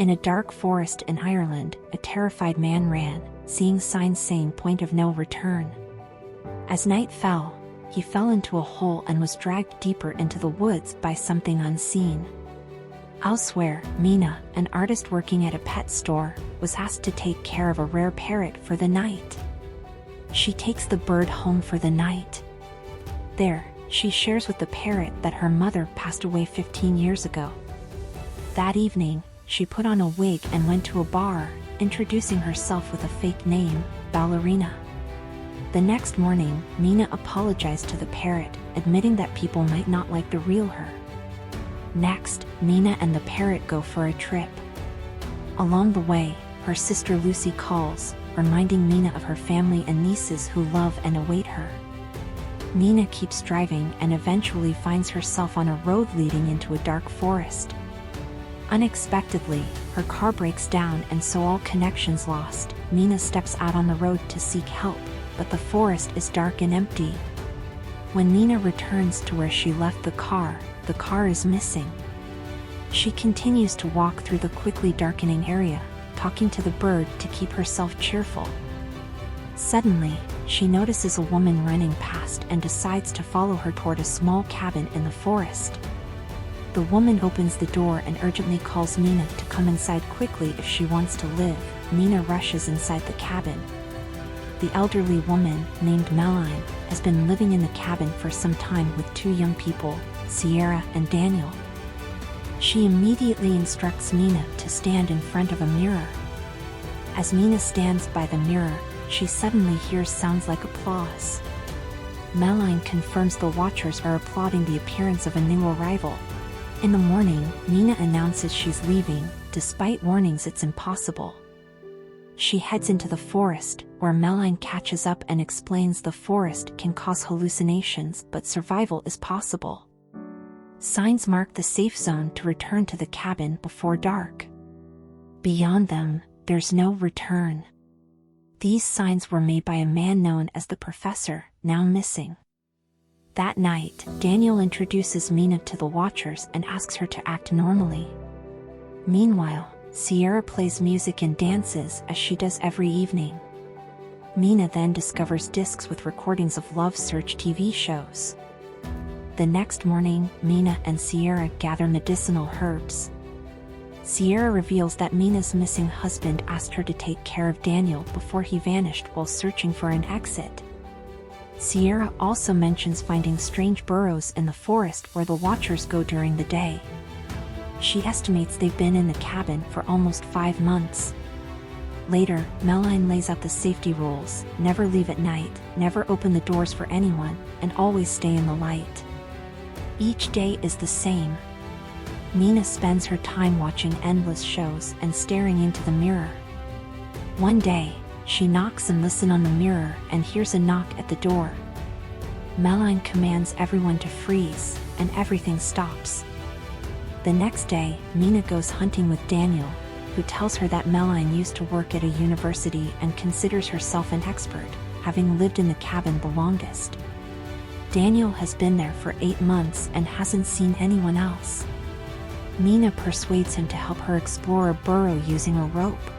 In a dark forest in Ireland, a terrified man ran, seeing signs saying point of no return. As night fell, he fell into a hole and was dragged deeper into the woods by something unseen. Elsewhere, Mina, an artist working at a pet store, was asked to take care of a rare parrot for the night. She takes the bird home for the night. There, she shares with the parrot that her mother passed away 15 years ago. That evening, she put on a wig and went to a bar, introducing herself with a fake name, Ballerina. The next morning, Mina apologized to the parrot, admitting that people might not like the real her. Next, Mina and the parrot go for a trip. Along the way, her sister Lucy calls, reminding Mina of her family and nieces who love and await her. Mina keeps driving and eventually finds herself on a road leading into a dark forest. Unexpectedly, her car breaks down and so all connections lost. Mina steps out on the road to seek help, but the forest is dark and empty. When Mina returns to where she left the car is missing. She continues to walk through the quickly darkening area, talking to the bird to keep herself cheerful. Suddenly, she notices a woman running past and decides to follow her toward a small cabin in the forest. The woman opens the door and urgently calls Mina to come inside quickly if she wants to live. Mina rushes inside the cabin. The elderly woman, named Meline, has been living in the cabin for some time with two young people, Sierra and Daniel. She immediately instructs Mina to stand in front of a mirror. As Mina stands by the mirror, she suddenly hears sounds like applause. Meline confirms the watchers are applauding the appearance of a new arrival. In the morning, Mina announces she's leaving, despite warnings it's impossible. She heads into the forest, where Meline catches up and explains the forest can cause hallucinations but survival is possible. Signs mark the safe zone to return to the cabin before dark. Beyond them, there's no return. These signs were made by a man known as the Professor, now missing. That night, Daniel introduces Mina to the watchers and asks her to act normally. Meanwhile, Sierra plays music and dances as she does every evening. Mina then discovers discs with recordings of Love Search TV shows. The next morning, Mina and Sierra gather medicinal herbs. Sierra reveals that Mina's missing husband asked her to take care of Daniel before he vanished while searching for an exit. Sierra also mentions finding strange burrows in the forest where the watchers go during the day. She estimates they've been in the cabin for almost 5 months. Later, Meline lays out the safety rules: never leave at night, never open the doors for anyone, and always stay in the light. Each day is the same. Mina spends her time watching endless shows and staring into the mirror. One day, she knocks and listens on the mirror and hears a knock at the door. Meline commands everyone to freeze, and everything stops. The next day, Mina goes hunting with Daniel, who tells her that Meline used to work at a university and considers herself an expert, having lived in the cabin the longest. Daniel has been there for 8 months and hasn't seen anyone else. Mina persuades him to help her explore a burrow using a rope.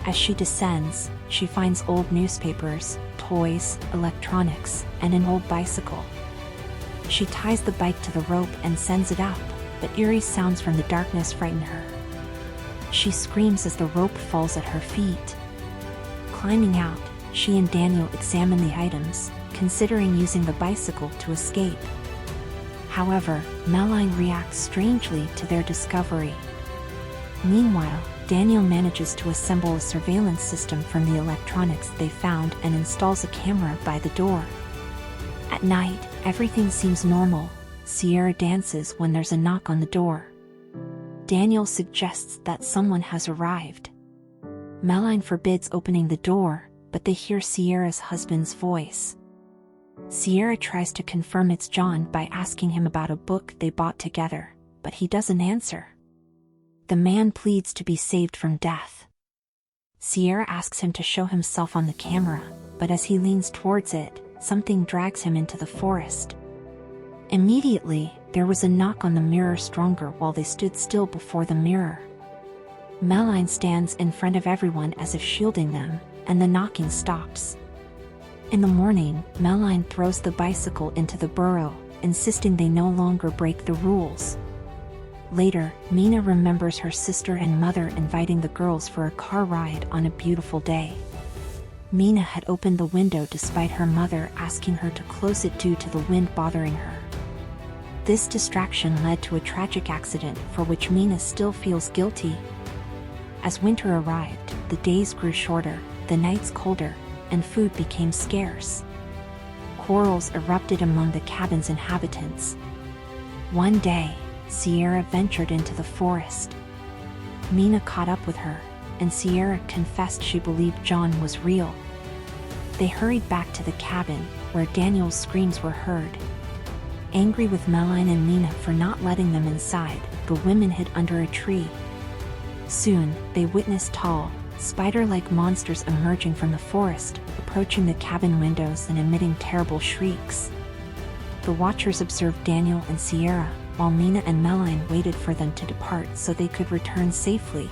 As she descends, she finds old newspapers, toys, electronics, and an old bicycle. She ties the bike to the rope and sends it up, but eerie sounds from the darkness frighten her. She screams as the rope falls at her feet. Climbing out, she and Daniel examine the items, considering using the bicycle to escape. However, Meline reacts strangely to their discovery. Meanwhile, Daniel manages to assemble a surveillance system from the electronics they found and installs a camera by the door. At night, everything seems normal. Sierra dances when there's a knock on the door. Daniel suggests that someone has arrived. Meline forbids opening the door, but they hear Sierra's husband's voice. Sierra tries to confirm it's John by asking him about a book they bought together, but he doesn't answer. The man pleads to be saved from death. Sierra asks him to show himself on the camera, but as he leans towards it, something drags him into the forest. Immediately, there was a knock on the mirror stronger while they stood still before the mirror. Meline stands in front of everyone as if shielding them, and the knocking stops. In the morning, Meline throws the bicycle into the burrow, insisting they no longer break the rules. Later, Mina remembers her sister and mother inviting the girls for a car ride on a beautiful day. Mina had opened the window despite her mother asking her to close it due to the wind bothering her. This distraction led to a tragic accident for which Mina still feels guilty. As winter arrived, the days grew shorter, the nights colder, and food became scarce. Quarrels erupted among the cabin's inhabitants. One day, Sierra ventured into the forest. Mina caught up with her, and Sierra confessed she believed John was real. They hurried back to the cabin, where Daniel's screams were heard. Angry with Meline and Mina for not letting them inside, the women hid under a tree. Soon, they witnessed tall, spider-like monsters emerging from the forest, approaching the cabin windows and emitting terrible shrieks. The watchers observed Daniel and Sierra, while Mina and Meline waited for them to depart so they could return safely.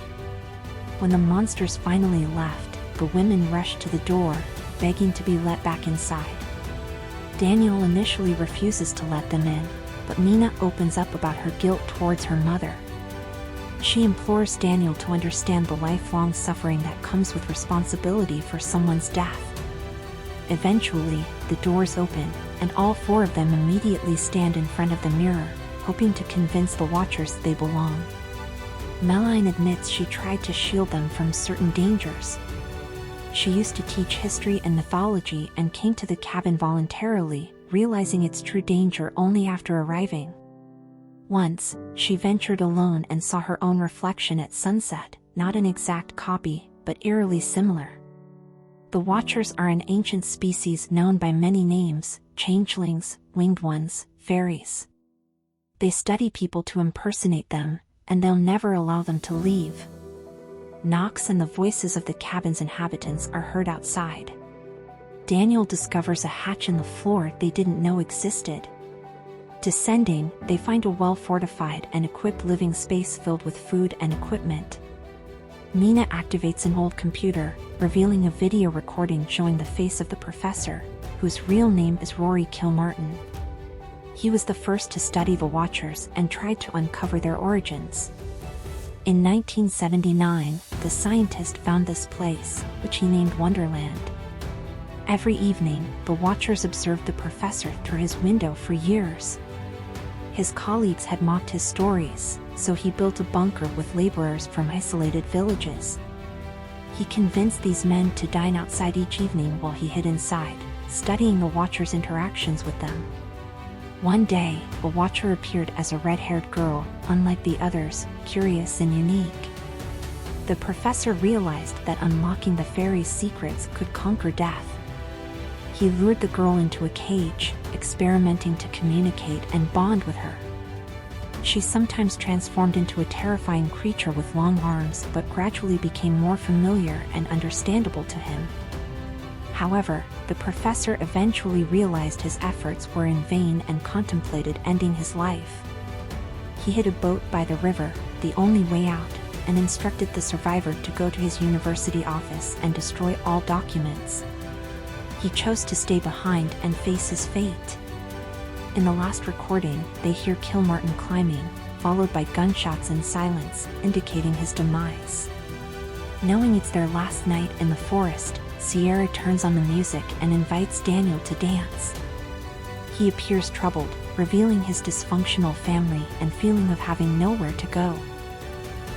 When the monsters finally left, the women rushed to the door, begging to be let back inside. Daniel initially refuses to let them in, but Mina opens up about her guilt towards her mother. She implores Daniel to understand the lifelong suffering that comes with responsibility for someone's death. Eventually, the doors open, and all four of them immediately stand in front of the mirror, hoping to convince the watchers they belong. Meline admits she tried to shield them from certain dangers. She used to teach history and mythology and came to the cabin voluntarily, realizing its true danger only after arriving. Once, she ventured alone and saw her own reflection at sunset, not an exact copy, but eerily similar. The Watchers are an ancient species known by many names: changelings, winged ones, fairies. They study people to impersonate them, and they'll never allow them to leave. Knocks and the voices of the cabin's inhabitants are heard outside. Daniel discovers a hatch in the floor they didn't know existed. Descending, they find a well-fortified and equipped living space filled with food and equipment. Mina activates an old computer, revealing a video recording showing the face of the professor, whose real name is Rory Kilmartin. He was the first to study the Watchers and tried to uncover their origins. In 1979, the scientist found this place, which he named Wonderland. Every evening, the Watchers observed the professor through his window for years. His colleagues had mocked his stories, so he built a bunker with laborers from isolated villages. He convinced these men to dine outside each evening while he hid inside, studying the Watchers' interactions with them. One day, a Watcher appeared as a red-haired girl, unlike the others, curious and unique. The professor realized that unlocking the fairy's secrets could conquer death. He lured the girl into a cage, experimenting to communicate and bond with her. She sometimes transformed into a terrifying creature with long arms, but gradually became more familiar and understandable to him. However, the professor eventually realized his efforts were in vain and contemplated ending his life. He hid a boat by the river, the only way out, and instructed the survivor to go to his university office and destroy all documents. He chose to stay behind and face his fate. In the last recording, they hear Kilmartin climbing, followed by gunshots and silence, indicating his demise. Knowing it's their last night in the forest, Sierra turns on the music and invites Daniel to dance. He appears troubled, revealing his dysfunctional family and feeling of having nowhere to go.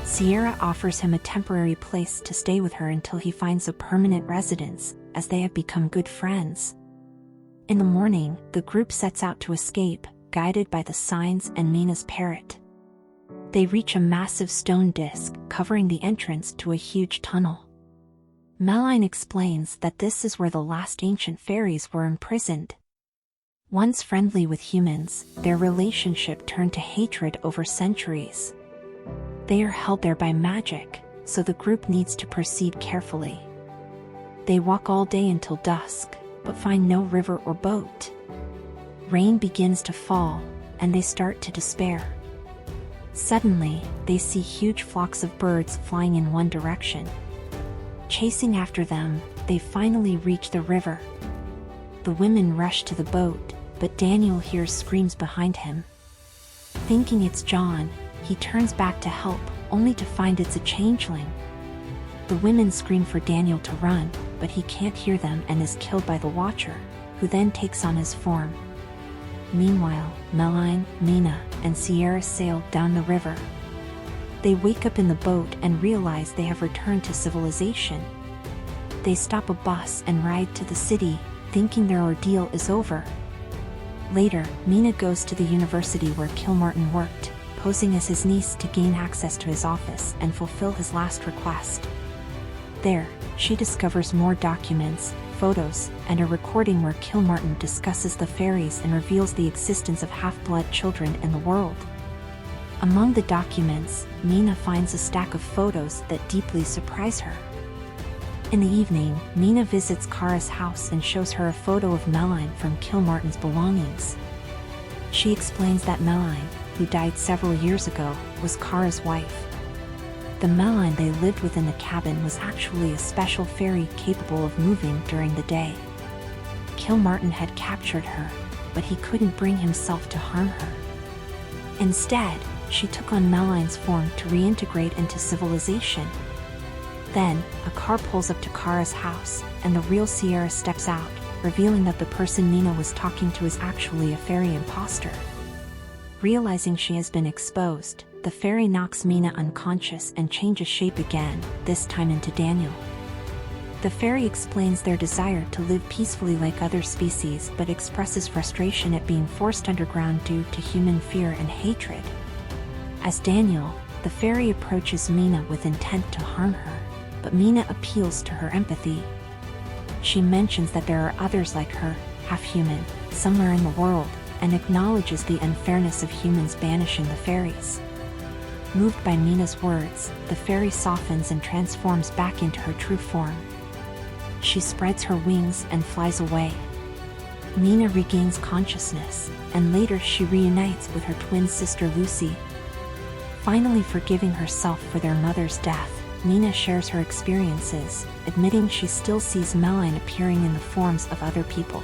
Sierra offers him a temporary place to stay with her until he finds a permanent residence, as they have become good friends. In the morning, the group sets out to escape, guided by the signs and Mina's parrot. They reach a massive stone disc covering the entrance to a huge tunnel. Meline explains that this is where the last ancient fairies were imprisoned. Once friendly with humans, their relationship turned to hatred over centuries. They are held there by magic, so the group needs to proceed carefully. They walk all day until dusk, but find no river or boat. Rain begins to fall, and they start to despair. Suddenly, they see huge flocks of birds flying in one direction. Chasing after them, they finally reach the river. The women rush to the boat, but Daniel hears screams behind him. Thinking it's John, he turns back to help, only to find it's a changeling. The women scream for Daniel to run, but he can't hear them and is killed by the Watcher, who then takes on his form. Meanwhile, Melanie, Mina, and Sierra sail down the river. They wake up in the boat and realize they have returned to civilization. They stop a bus and ride to the city, thinking their ordeal is over. Later, Mina goes to the university where Kilmartin worked, posing as his niece to gain access to his office and fulfill his last request. There, she discovers more documents, photos, and a recording where Kilmartin discusses the fairies and reveals the existence of half-blood children in the world. Among the documents, Mina finds a stack of photos that deeply surprise her. In the evening, Mina visits Kara's house and shows her a photo of Melanie from Kilmartin's belongings. She explains that Melanie, who died several years ago, was Kara's wife. The Melanie they lived with in the cabin was actually a special fairy capable of moving during the day. Kilmartin had captured her, but he couldn't bring himself to harm her. Instead, she took on Melanie's form to reintegrate into civilization. Then, a car pulls up to Kara's house, and the real Sierra steps out, revealing that the person Mina was talking to is actually a fairy imposter. Realizing she has been exposed, the fairy knocks Mina unconscious and changes shape again, this time into Daniel. The fairy explains their desire to live peacefully like other species but expresses frustration at being forced underground due to human fear and hatred. As Daniel, the fairy approaches Mina with intent to harm her, but Mina appeals to her empathy. She mentions that there are others like her, half-human, somewhere in the world, and acknowledges the unfairness of humans banishing the fairies. Moved by Mina's words, the fairy softens and transforms back into her true form. She spreads her wings and flies away. Mina regains consciousness, and later she reunites with her twin sister Lucy. Finally forgiving herself for their mother's death, Mina shares her experiences, admitting she still sees Melanie appearing in the forms of other people.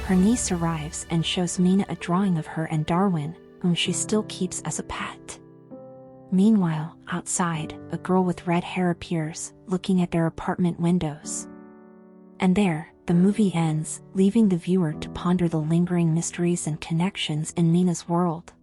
Her niece arrives and shows Mina a drawing of her and Darwin, whom she still keeps as a pet. Meanwhile, outside, a girl with red hair appears, looking at their apartment windows. And there, the movie ends, leaving the viewer to ponder the lingering mysteries and connections in Mina's world.